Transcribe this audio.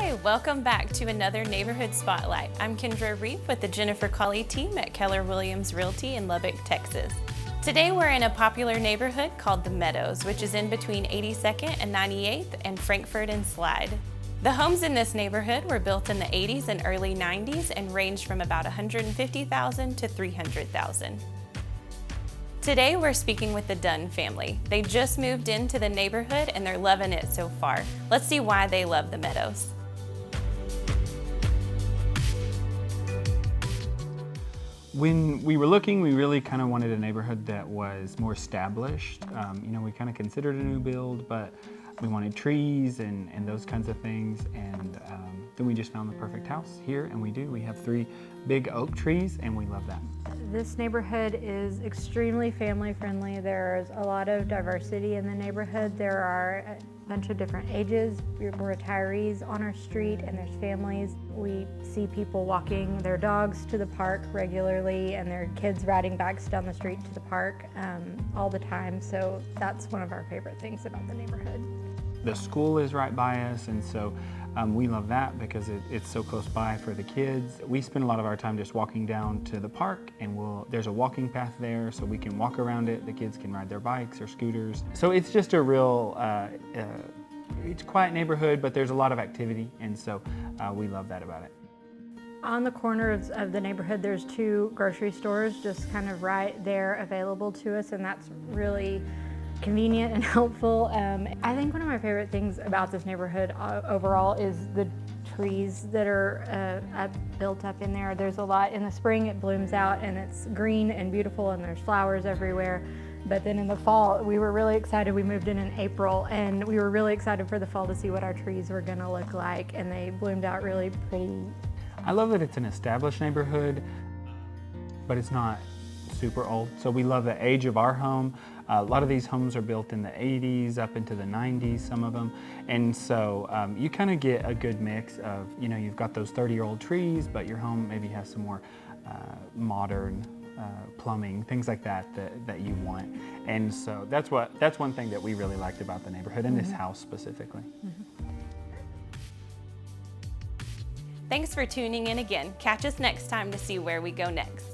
Hi, welcome back to another Neighborhood Spotlight. I'm Kendra Reep with the Jennifer Colley team at Keller Williams Realty in Lubbock, Texas. Today we're in a popular neighborhood called the Meadows, which is in between 82nd and 98th and Frankfurt and Slide. The homes in this neighborhood were built in the 80s and early 90s and ranged from about $150,000 to $300,000. Today we're speaking with the Dunn family. They just moved into the neighborhood and they're loving it so far. Let's see why they love the Meadows. When we were looking, we really kind of wanted a neighborhood that was more established. We kind of considered a new build, but we wanted trees and those kinds of things. And then we just found the perfect house here, and we do. We have 3 big oak trees, and we love that. This neighborhood is extremely family friendly. There's a lot of diversity in the neighborhood. There are a bunch of different ages. We're retirees on our street, and there's families. We see people walking their dogs to the park regularly, and their kids riding bikes down the street to the park all the time. So that's one of our favorite things about the neighborhood. The school is right by us, and so we love that because it's so close by for the kids. We spend a lot of our time just walking down to the park, and there's a walking path there so we can walk around it. The kids can ride their bikes or scooters. So it's just a real, it's a quiet neighborhood, but there's a lot of activity, and so we love that about it. On the corners of the neighborhood, there's 2 grocery stores just kind of right there available to us, and that's really convenient and helpful. I think one of my favorite things about this neighborhood overall is the trees that are built up in there. There's a lot. In the spring it blooms out and it's green and beautiful and there's flowers everywhere. But then in the fall, we were really excited. We moved in April, and we were really excited for the fall to see what our trees were gonna look like, and they bloomed out really pretty. I love that it's an established neighborhood, but it's not super old. So we love the age of our home. A lot of these homes are built in the 80s up into the 90s, some of them. And so you kind of get a good mix of, you've got those 30-year-old trees, but your home maybe has some more modern plumbing, things like that you want. And so that's one thing that we really liked about the neighborhood and this house specifically. Thanks for tuning in again. Catch us next time to see where we go next.